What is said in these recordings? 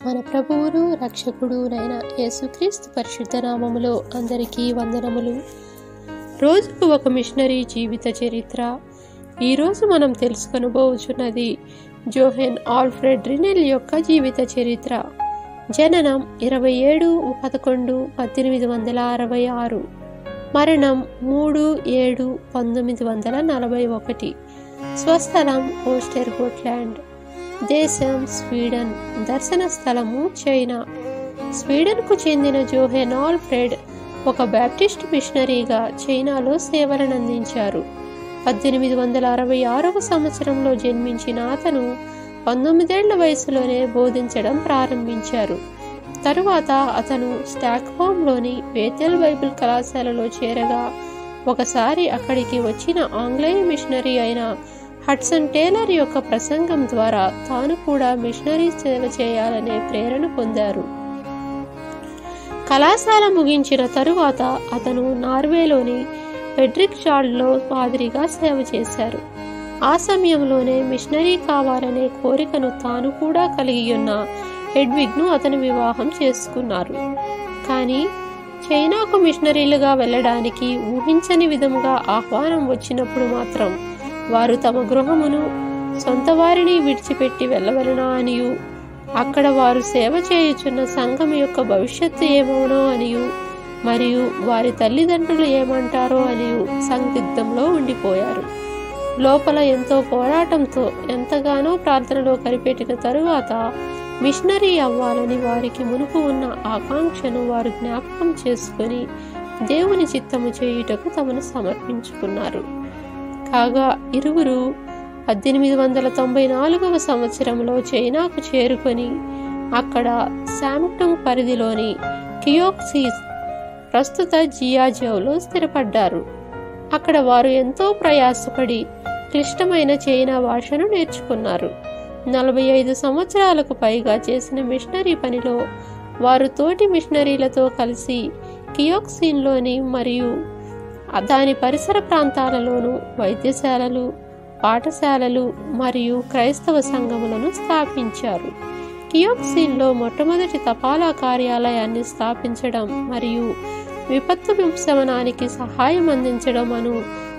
మన ప్రభువును రక్షకుడునైన యేసుక్రీస్తు పరిశుద్ధ నామములో అందరికీ వందనములు. రోజుకు ఒక మిషనరీ జీవిత చరిత్ర. ఈరోజు మనం తెలుసుకొనబోచున్నది జోహెన్ ఆల్ఫ్రెడ్ రినెల్ యొక్క జీవిత చరిత్ర. జననం 27/11/1866, మరణం 3/7/1941, స్వస్థలం ఓస్టెర్గోట్లాండ్, దేశం స్వీడన్, దర్శన స్థలము చైనా. స్వీడన్కు చెందిన జోహెన్ ఆల్ఫ్రెడ్ ఒక బాప్టిస్ట్ మిషనరీగా చైనాలో సేవలనందించారు. 1866 సంవత్సరంలో జన్మించిన అతను 19 ఏళ్ల వయసులోనే బోధించడం ప్రారంభించారు. తరువాత అతను స్టాక్హోమ్లోని బేతెల్ బైబిల్ కళాశాలలో చేరగా ఒకసారి అక్కడికి వచ్చిన ఆంగ్లేయ మిషనరీ అయిన హడ్సన్ టేలర్ యొక్క ప్రసంగం ద్వారా తాను కూడా మిషనరీ సేవ చేయాలనే ప్రేరణ పొందారు. కళాశాల ముగించిన తరువాత అతను నార్వేలోని ఫెడ్రిక్స్డాల్లో పాదిరిగా సేవ చేశారు. ఆ సమయంలోనే మిషనరీ కావాలనే కోరికను తాను కూడా కలిగి ఉన్న హెడ్విగ్ను అతను వివాహం చేసుకున్నారు. కానీ చైనాకు మిషనరీలుగా వెళ్ళడానికి ఊహించని విధముగా ఆహ్వానం వచ్చినప్పుడు మాత్రం వారు తమ గృహమును సొంత వారిని విడిచిపెట్టి వెళ్ళవలనా అనియు, అక్కడ వారు సేవ చేయుచున్న సంఘం యొక్క భవిష్యత్తు ఏమవునో అనియు, మరియు వారి తల్లిదండ్రులు ఏమంటారో అనియు సందిగ్ధంలో ఉండిపోయారు. లోపల ఎంతో పోరాటంతో ఎంతగానో ప్రార్థనలో కనిపెట్టిన తరువాత మిషనరీ అవ్వాలని వారికి మునుపు ఉన్న ఆకాంక్షను వారు జ్ఞాపకం చేసుకుని దేవుని చిత్తము చేయుటకు తమను సమర్పించుకున్నారు. కాగా ఇరువురు 1894 సంవత్సరంలో చైనాకు చేరుకొని అక్కడ శాంగ్టుంగ్ పరిధిలోని కియోక్సీస్, ప్రస్తుత జియాజోలో స్థిరపడ్డారు. అక్కడ వారు ఎంతో ప్రయాసపడి క్లిష్టమైన చైనా భాషను నేర్చుకున్నారు. 45 సంవత్సరాలకు పైగా చేసిన మిషనరీ పనిలో వారు తోటి మిషనరీలతో కలిసి కియోక్సీన్లోని మరియు దాని పరిసర ప్రాంతాలలోనూ వైద్యశాలలు, పాఠశాలలు మరియు క్రైస్తవ సంఘములను స్థాపించారు. కియోక్సీన్లో మొట్టమొదటి తపాలా కార్యాలయాన్ని స్థాపించడం మరియు విపత్తు ఉపశమనానికి సహాయం అందించడం అను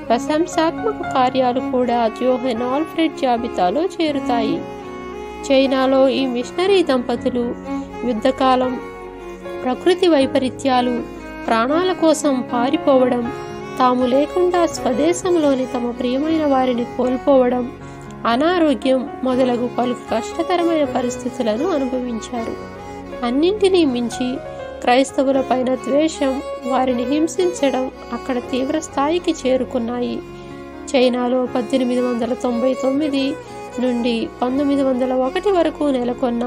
ప్రశంసాత్మక కార్యాలు కూడా జోహెన్ ఆల్ఫ్రెడ్ జాబితాలో చేరుతాయి. చైనాలో ఈ మిషనరీ దంపతులు యుద్ధకాలం, ప్రకృతి వైపరీత్యాలు, ప్రాణాల కోసం పారిపోవడం, తాము లేకుండా స్వదేశంలోని తమ ప్రియమైన వారిని కోల్పోవడం, అనారోగ్యం మొదలగు పలు కష్టతరమైన పరిస్థితులను అనుభవించారు. అన్నింటినీ మించి క్రైస్తవుల పైన ద్వేషం, వారిని హింసించడం అక్కడ తీవ్ర స్థాయికి చేరుకున్నాయి. చైనాలో 1899 నుండి 1901 వరకు నెలకొన్న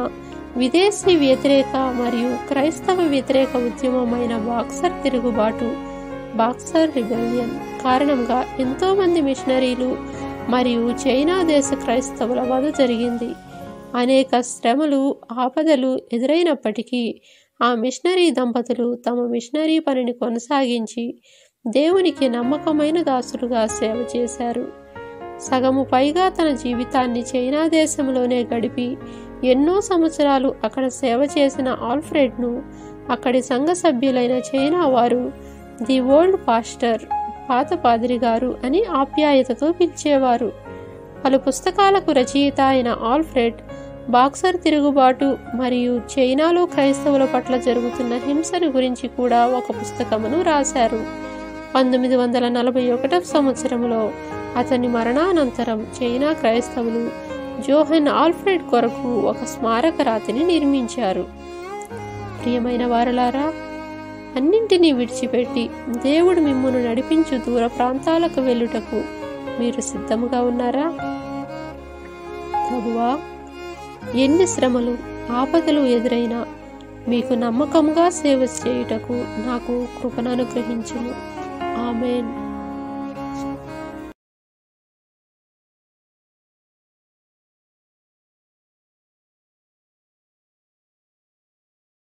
విదేశీ వ్యతిరేక మరియు క్రైస్తవ వ్యతిరేక ఉద్యమమైన బాక్సర్ తిరుగుబాటు, బాక్సర్ రిబెలియన్ కారణంగా ఎంతో మంది మిషనరీలు మరియు చైనా దేశ క్రైస్తవుల వధ జరిగింది. అనేక శ్రమలు, ఆపదలు ఎదురైనప్పటికీ ఆ మిషనరీ దంపతులు తమ మిషనరీ పనిని కొనసాగించి దేవునికి నమ్మకమైన దాసులుగా సేవ చేశారు. సగము పైగా తన జీవితాన్ని చైనా దేశంలోనే గడిపి ఎన్నో సంవత్సరాలు అక్కడ సేవ చేసిన ఆల్ఫ్రెడ్ను అక్కడి సంఘ సభ్యులైన చైనా వారు ది ఓల్డ్ పాస్టర్, పాత పాదిరి గారు అని ఆప్యాయతతో పిలిచేవారు. పలు పుస్తకాలకు రచయిత అయిన ఆల్ఫ్రెడ్ బాక్సర్ తిరుగుబాటు మరియు చైనాలో క్రైస్తవుల పట్ల జరుగుతున్న హింసను గురించి కూడా ఒక పుస్తకమును రాశారు. 1941 సంవత్సరంలో అతని మరణానంతరం చైనా క్రైస్తవులు జోహెన్ ఆల్ఫ్రెడ్ కొరకు ఒక స్మారక రాతిని నిర్మించారు. ప్రియమైన వారలారా, అన్నింటినీ విడిచిపెట్టి దేవుడు మిమ్మును నడిపించు దూర ప్రాంతాలకు వెళ్ళుటకు మీరు సిద్ధముగా ఉన్నారా? ప్రభువా, ఎన్ని శ్రమలు, ఆపదలు ఎదురైనా మీకు నమ్మకంగా సేవ చేయుటకు నాకు కృపను అనుగ్రహించుము. ఆమేన్.